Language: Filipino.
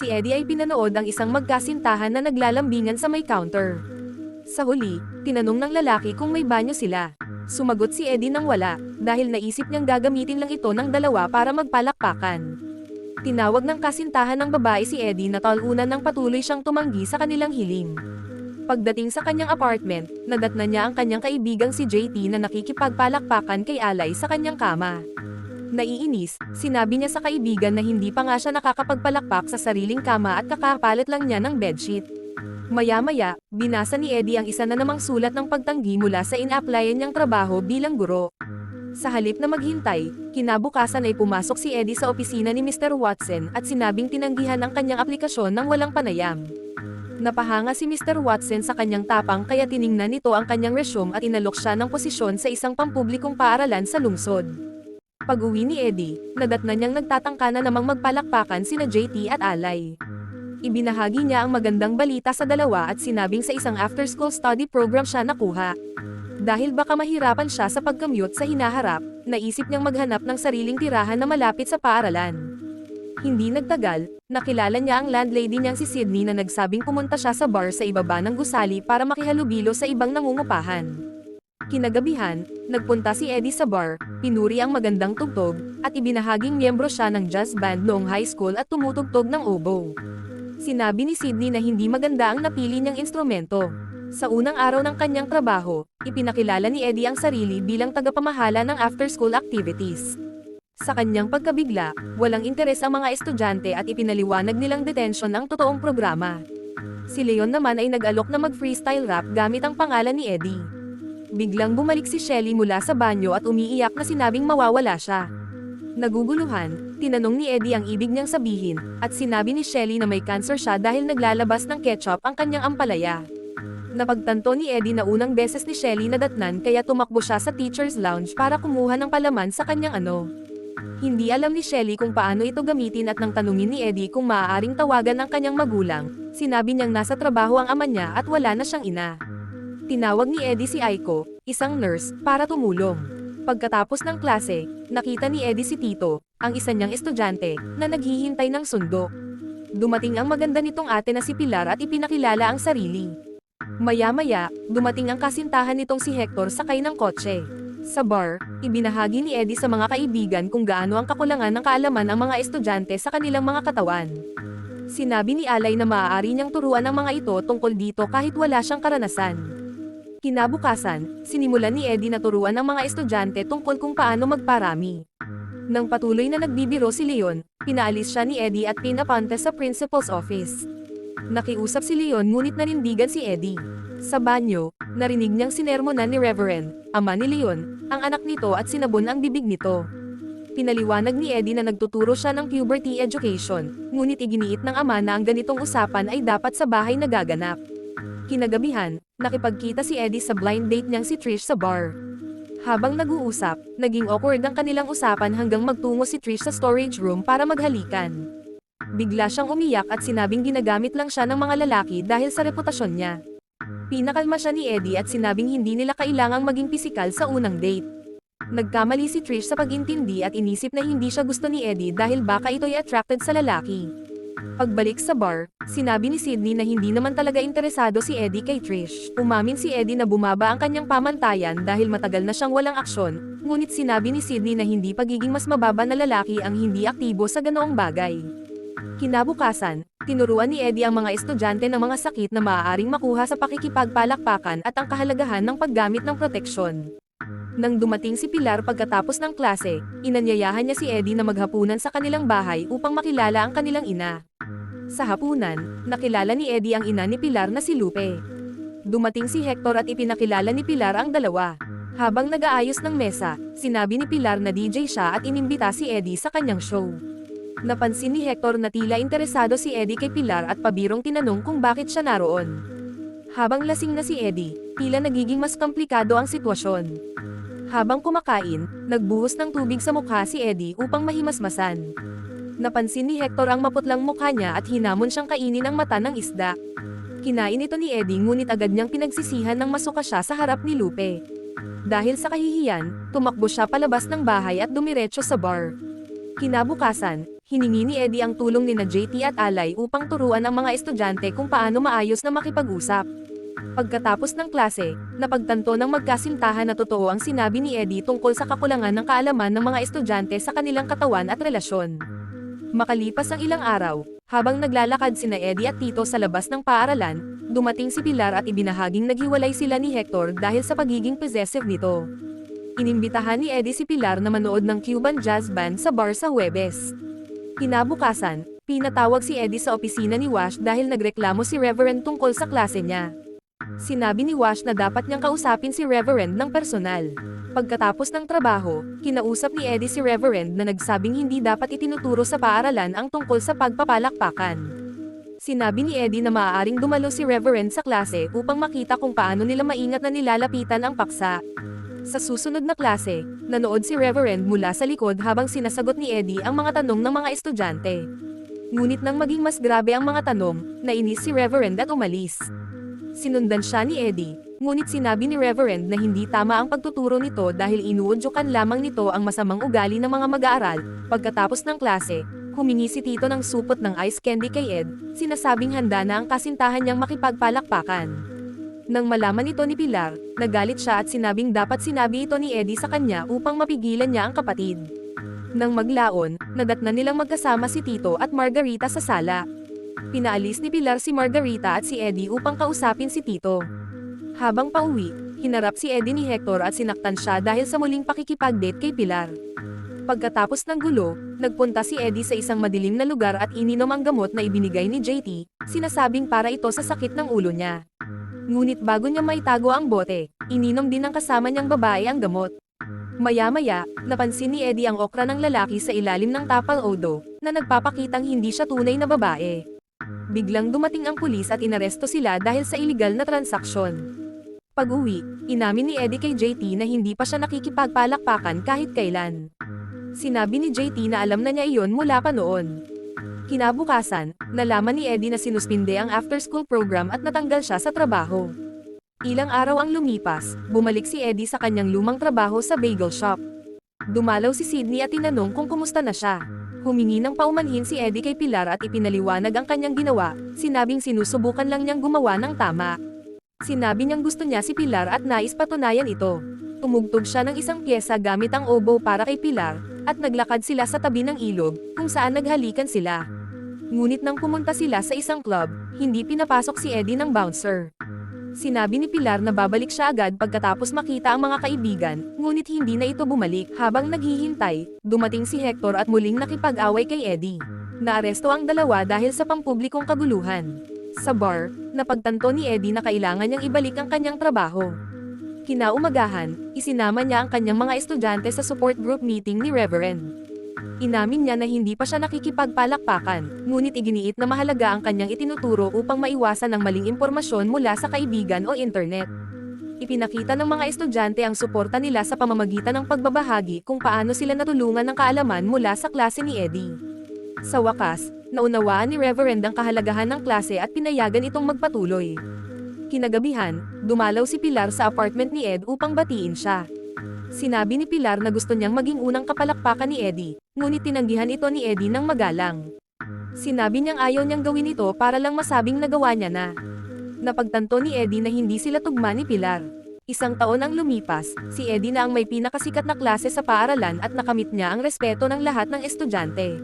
si Eddie ay pinanood ang isang magkasintahan na naglalambingan sa may counter. Sa huli, tinanong ng lalaki kung may banyo sila. Sumagot si Eddie nang wala, dahil naisip niyang gagamitin lang ito ng dalawa para magpalakpakan. Tinawag ng kasintahan ng babae si Eddie na talunan nang patuloy siyang tumanggi sa kanilang hiling. Pagdating sa kanyang apartment, nadatnan niya ang kanyang kaibigang si JT na nakikipagpalakpakan kay Alay sa kanyang kama. Naiinis, sinabi niya sa kaibigan na hindi pa nga siya nakakapagpalakpak sa sariling kama at kakapalit lang niya ng bedsheet. Maya-maya, binasa ni Eddie ang isa na namang sulat ng pagtanggi mula sa in-applyan niyang trabaho bilang guro. Sa halip na maghintay, kinabukasan ay pumasok si Eddie sa opisina ni Mr. Watson at sinabing tinanggihan ang kanyang aplikasyon ng walang panayam. Napahanga si Mr. Watson sa kanyang tapang kaya tiningnan nito ang kanyang resume at inalok siya ng posisyon sa isang pampublikong paaralan sa lungsod. Pag-uwi ni Eddie, nadatnan niyang nagtatangka na namang magpalakpakan sina JT at Alay. Ibinahagi niya ang magandang balita sa dalawa at sinabing sa isang after-school study program siya nakuha. Dahil baka mahirapan siya sa pag-commute sa hinaharap, naisip niyang maghanap ng sariling tirahan na malapit sa paaralan. Hindi nagtagal, nakilala niya ang landlady niyang si Sydney na nagsabing pumunta siya sa bar sa ibaba ng gusali para makihalubilo sa ibang nangungupahan. Kinagabihan, nagpunta si Eddie sa bar, pinuri ang magandang tugtog, at ibinahaging miyembro siya ng jazz band noong high school at tumutugtog ng oboe. Sinabi ni Sydney na hindi maganda ang napili niyang instrumento. Sa unang araw ng kanyang trabaho, ipinakilala ni Eddie ang sarili bilang tagapamahala ng after-school activities. Sa kanyang pagkabigla, walang interes ang mga estudyante at ipinaliwanag nilang detention ang totoong programa. Si Leon naman ay nag-alok na mag-freestyle rap gamit ang pangalan ni Eddie. Biglang bumalik si Shelly mula sa banyo at umiiyak na sinabing mawawala siya. Naguguluhan, tinanong ni Eddie ang ibig niyang sabihin, at sinabi ni Shelly na may cancer siya dahil naglalabas ng ketchup ang kanyang ampalaya. Napagtanto ni Eddie na unang beses ni Shelly nadatnan kaya tumakbo siya sa teacher's lounge para kumuha ng palaman sa kanyang ano. Hindi alam ni Shelly kung paano ito gamitin at nang tanungin ni Eddie kung maaaring tawagan ang kanyang magulang, sinabi niyang nasa trabaho ang ama niya at wala na siyang ina. Tinawag ni Eddie si Aiko, isang nurse, para tumulong. Pagkatapos ng klase, nakita ni Eddie si Tito, ang isa niyang estudyante, na naghihintay ng sundo. Dumating ang maganda nitong ate na si Pilar at ipinakilala ang sarili. Maya-maya, dumating ang kasintahan nitong si Hector sakay ng kotse. Sa bar, ibinahagi ni Eddie sa mga kaibigan kung gaano ang kakulangan ng kaalaman ng mga estudyante sa kanilang mga katawan. Sinabi ni Alay na maaari niyang turuan ang mga ito tungkol dito kahit wala siyang karanasan. Kinabukasan, sinimulan ni Eddie na turuan ang mga estudyante tungkol kung paano magparami. Nang patuloy na nagbibiro si Leon, pinaalis siya ni Eddie at pinapunta sa principal's office. Nakiusap si Leon ngunit nanindigan si Eddie. Sa banyo, narinig niyang sinermonan ni Reverend, ama ni Leon, ang anak nito at sinabon ang bibig nito. Pinaliwanag ni Eddie na nagtuturo siya ng puberty education, ngunit iginiit ng ama na ang ganitong usapan ay dapat sa bahay nagaganap. Kinagabihan, nakipagkita si Eddie sa blind date niyang si Trish sa bar. Habang nag-uusap, naging awkward ang kanilang usapan hanggang magtungo si Trish sa storage room para maghalikan. Bigla siyang umiyak at sinabing ginagamit lang siya ng mga lalaki dahil sa reputasyon niya. Pinakalma siya ni Eddie at sinabing hindi nila kailangang maging pisikal sa unang date. Nagkamali si Trish sa pag-intindi at inisip na hindi siya gusto ni Eddie dahil baka ito'y attracted sa lalaki. Pagbalik sa bar, sinabi ni Sydney na hindi naman talaga interesado si Eddie kay Trish. Umamin si Eddie na bumaba ang kanyang pamantayan dahil matagal na siyang walang aksyon, ngunit sinabi ni Sydney na hindi pagiging mas mababa na lalaki ang hindi aktibo sa ganoong bagay. Kinabukasan, tinuruan ni Eddie ang mga estudyante ng mga sakit na maaaring makuha sa pakikipagpalakpakan at ang kahalagahan ng paggamit ng proteksyon. Nang dumating si Pilar pagkatapos ng klase, inanyayahan niya si Eddie na maghapunan sa kanilang bahay upang makilala ang kanilang ina. Sa hapunan, nakilala ni Eddie ang ina ni Pilar na si Lupe. Dumating si Hector at ipinakilala ni Pilar ang dalawa. Habang nag-aayos ng mesa, sinabi ni Pilar na DJ siya at inimbita si Eddie sa kanyang show. Napansin ni Hector na tila interesado si Eddie kay Pilar at pabirong tinanong kung bakit siya naroon. Habang lasing na si Eddie, tila nagiging mas komplikado ang sitwasyon. Habang kumakain, nagbuhos ng tubig sa mukha si Eddie upang mahimasmasan. Napansin ni Hector ang maputlang mukha niya at hinamon siyang kainin ang mata ng isda. Kinain ito ni Eddie ngunit agad niyang pinagsisihan nang masuka siya sa harap ni Lupe. Dahil sa kahihiyan, tumakbo siya palabas ng bahay at dumiretso sa bar. Kinabukasan, Hiningi ni Eddie ang tulong ni JT at Alay upang turuan ang mga estudyante kung paano maayos na makipag-usap. Pagkatapos ng klase, napagtanto ng magkasintahan na totoo ang sinabi ni Eddie tungkol sa kakulangan ng kaalaman ng mga estudyante sa kanilang katawan at relasyon. Makalipas ang ilang araw, habang naglalakad sina Eddie at Tito sa labas ng paaralan, dumating si Pilar at ibinahaging naghiwalay sila ni Hector dahil sa pagiging possessive nito. Inimbitahan ni Eddie si Pilar na manood ng Cuban jazz band sa bar sa Huwebes. Kinabukasan, pinatawag si Eddie sa opisina ni Wash dahil nagreklamo si Reverend tungkol sa klase niya. Sinabi ni Wash na dapat niyang kausapin si Reverend ng personal. Pagkatapos ng trabaho, kinausap ni Eddie si Reverend na nagsabing hindi dapat itinuturo sa paaralan ang tungkol sa pagpapalakpakan. Sinabi ni Eddie na maaaring dumalo si Reverend sa klase upang makita kung paano nila maingat na nilalapitan ang paksa. Sa susunod na klase, nanood si Reverend mula sa likod habang sinasagot ni Eddie ang mga tanong ng mga estudyante. Ngunit nang maging mas grabe ang mga tanong, nainis si Reverend at umalis. Sinundan siya ni Eddie, ngunit sinabi ni Reverend na hindi tama ang pagtuturo nito dahil inuudyukan lamang nito ang masamang ugali ng mga mag-aaral. Pagkatapos ng klase, humingi si Tito ng supot ng ice candy kay Ed, sinasabing handa na ang kasintahan niyang makipagpalakpakan. Nang malaman ito ni Pilar, nagalit siya at sinabing dapat sinabi ito ni Eddie sa kanya upang mapigilan niya ang kapatid. Nang maglaon, nadatnan nilang magkasama si Tito at Margarita sa sala. Pinaalis ni Pilar si Margarita at si Eddie upang kausapin si Tito. Habang pauwi, hinarap si Eddie ni Hector at sinaktan siya dahil sa muling pakikipag-date kay Pilar. Pagkatapos ng gulo, nagpunta si Eddie sa isang madilim na lugar at ininom ang gamot na ibinigay ni JT, sinasabing para ito sa sakit ng ulo niya. Ngunit bago niya maitago ang bote, ininom din ng kasama niyang babae ang gamot. Maya-maya, napansin ni Eddie ang okra ng lalaki sa ilalim ng tapal odo, na nagpapakitang hindi siya tunay na babae. Biglang dumating ang pulis at inaresto sila dahil sa iligal na transaksyon. Pag-uwi, inamin ni Eddie kay JT na hindi pa siya nakikipagpalakpakan kahit kailan. Sinabi ni JT na alam na niya iyon mula pa noon. Kinabukasan, nalaman ni Eddie na sinuspinde ang after-school program at natanggal siya sa trabaho. Ilang araw ang lumipas, bumalik si Eddie sa kanyang lumang trabaho sa bagel shop. Dumalaw si Sydney at tinanong kung kumusta na siya. Humingi ng paumanhin si Eddie kay Pilar at ipinaliwanag ang kanyang ginawa, sinabing sinusubukan lang niyang gumawa ng tama. Sinabi niyang gusto niya si Pilar at nais patunayan ito. Tumugtog siya ng isang pyesa gamit ang oboe para kay Pilar, at naglakad sila sa tabi ng ilog, kung saan naghalikan sila. Ngunit nang pumunta sila sa isang club, hindi pinapasok si Eddie ng bouncer. Sinabi ni Pilar na babalik siya agad pagkatapos makita ang mga kaibigan, ngunit hindi na ito bumalik. Habang naghihintay, dumating si Hector at muling nakipag-away kay Eddie. Naaresto ang dalawa dahil sa pampublikong kaguluhan. Sa bar, napagtanto ni Eddie na kailangan niyang ibalik ang kanyang trabaho. Kinaumagahan, isinama niya ang kanyang mga estudyante sa support group meeting ni Reverend. Inamin niya na hindi pa siya nakikipagpalakpakan, ngunit iginiit na mahalaga ang kanyang itinuturo upang maiwasan ang maling impormasyon mula sa kaibigan o internet. Ipinakita ng mga estudyante ang suporta nila sa pamamagitan ng pagbabahagi kung paano sila natulungan ng kaalaman mula sa klase ni Eddie. Sa wakas, naunawaan ni Reverend ang kahalagahan ng klase at pinayagan itong magpatuloy. Kinagabihan, dumalaw si Pilar sa apartment ni Ed upang batiin siya. Sinabi ni Pilar na gusto niyang maging unang kapalakpakan ni Eddie, ngunit tinanggihan ito ni Eddie ng magalang. Sinabi niyang ayaw niyang gawin ito para lang masabing nagawa niya na. Napagtanto ni Eddie na hindi sila tugma ni Pilar. Isang taon ang lumipas, si Eddie na ang may pinakasikat na klase sa paaralan at nakamit niya ang respeto ng lahat ng estudyante.